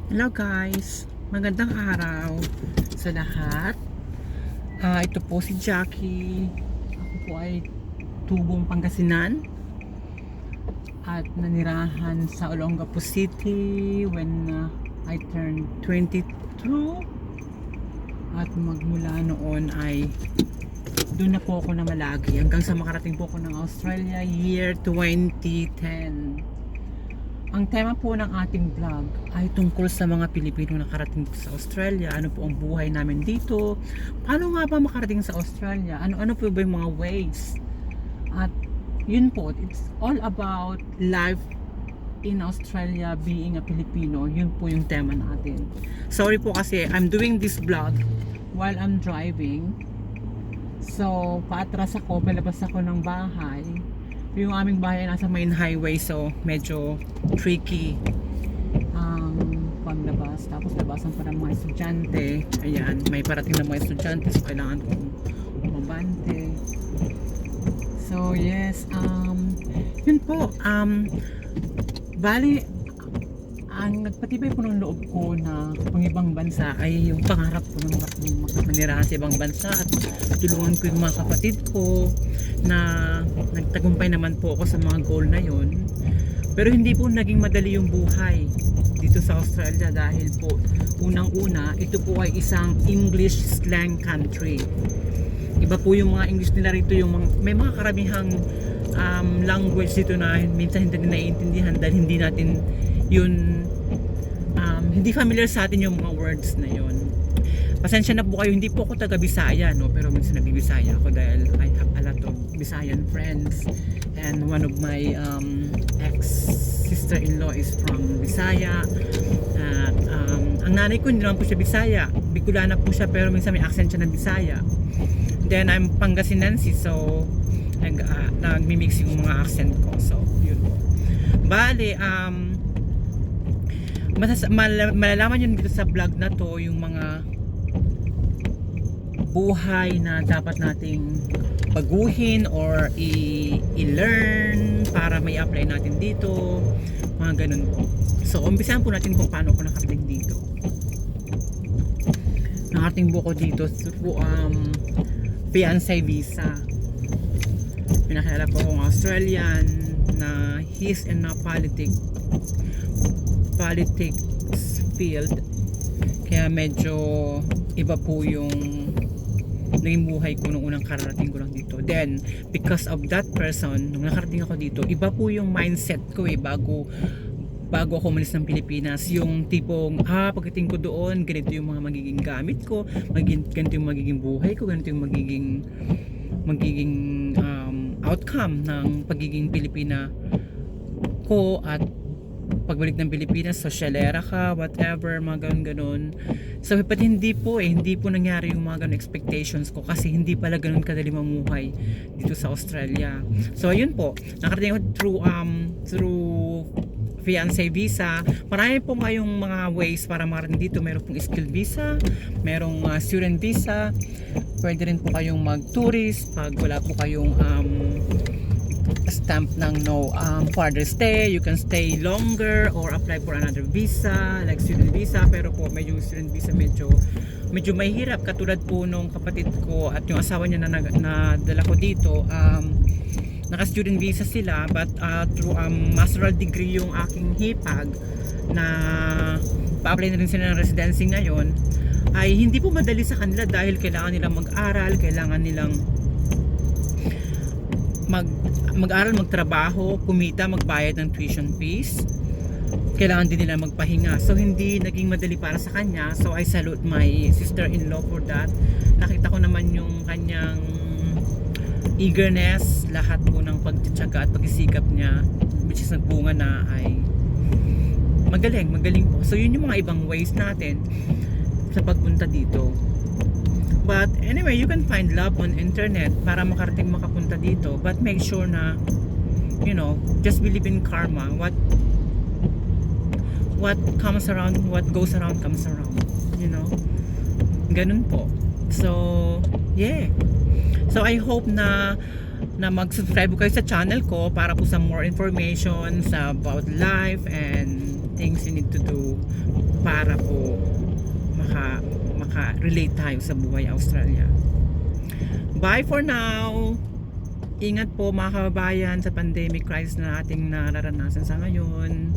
Hello guys, magandang araw sa lahat. Ito po si Jackie. Ako po ay tubong Pangasinan at nanirahan sa Olongapo City when I turned 22. At magmula noon ay doon na po ako na malagi hanggang sa makarating po ako ng Australia year 2010. Ang tema po ng ating vlog ay tungkol sa mga Pilipino na nakarating sa Australia. Ano po ang buhay namin dito? Paano nga ba makarating sa Australia? Ano po ba yung mga ways? At yun po, it's all about life in Australia being a Filipino. Yun po yung tema natin. Sorry po kasi I'm doing this vlog while I'm driving. So, paatras ako, palabas ako ng bahay. Yung aming bahay ay nasa main highway, so medyo tricky ang paglabas. Tapos labasan pa ng mga estudyante. Ayan, may parating na mga estudyante, so kailangan kong umabante. So yes, yun po, bali ang nagpatibay po ng loob ko na pang ibang bansa ay yung pangarap ko na manirahan sa ibang bansa at tulungan ko yung mga kapatid ko na nagtagumpay naman po ako sa mga goal na yon. Pero hindi po naging madali yung buhay dito sa Australia dahil po unang-una ito po ay isang English slang country. Iba po yung mga English nila rito, yung may mga karamihang language dito na minsan hindi natin naiintindihan dahil hindi natin yun hindi familiar sa atin yung mga words na yun. Pasensya na po kayo, hindi po ako taga Bisaya, no? Pero minsan nagbibisaya ako dahil I have a lot of Bisayan friends and one of my ex sister-in-law is from Bisaya at ang nanay ko hindi naman po siya Bisaya, Bicolana po siya pero minsan may accent siya ng Bisaya. Then I'm Pangasinense, so nagmi-mix yung mga accent ko, so yun po. Bale, malalaman yun dito sa vlog na to yung mga buhay na dapat nating baguhin or i-learn para may apply natin dito, mga ganun po. So umpisahan po natin kung paano ako nakarating dito. Nakarating po ako dito through fiancé visa. Pinakilala po akong Australian na he's in a politics field, kaya medyo iba po yung naging buhay ko nung unang kararating ko lang dito. Then because of that person, nung nakarating ako dito, iba po yung mindset ko bago ako umalis ng Pilipinas. Yung tipong pagdating ko doon, ganito yung mga magiging gamit ko, ganito yung magiging buhay ko, ganito yung magiging outcome ng pagiging Pilipina ko. At pagbalik ng Pilipinas, sosyalera ka, whatever, mga ganun. So, but hindi po nangyari yung mga ganun expectations ko kasi hindi pala ganun kadali mamuhay dito sa Australia. So, ayun po, nakarating ako through fiancé visa. Marami po kayong mga ways para makarating dito. Meron pong skill visa, merong student visa, pwede rin po kayong mag-tourist pag wala po kayong stamp ng no further stay. You can stay longer or apply for another visa like student visa, pero po medyo student visa medyo mahirap, katulad po nung kapatid ko at yung asawa niya na dala ko dito. Naka student visa sila but through masteral degree yung aking hipag na pa-apply na rin sila ng residency ngayon, ay hindi po madali sa kanila dahil kailangan nilang mag-aral, kailangan nilang mag-aral, magtrabaho, kumita, magbayad ng tuition fees. Kailangan din nila magpahinga. So hindi naging madali para sa kanya. So I salute my sister-in-law for that. Nakita ko naman yung kanyang eagerness, lahat po ng pagtitiyaga at pagsisikap niya, which is nagbunga na ay magaling po. So yun yung mga ibang ways natin sa pagpunta dito. But anyway, you can find love on internet para makapunta dito. But make sure na, just believe in karma. What comes around, what goes around comes around. Ganun po. So, yeah. So I hope na mag-subscribe kayo sa channel ko para po sa more information about life and things you need to do para po maka-relate tayo sa buhay Australia. Bye for now! Ingat po mga kababayan sa pandemic crisis na ating nararanasan sa ngayon.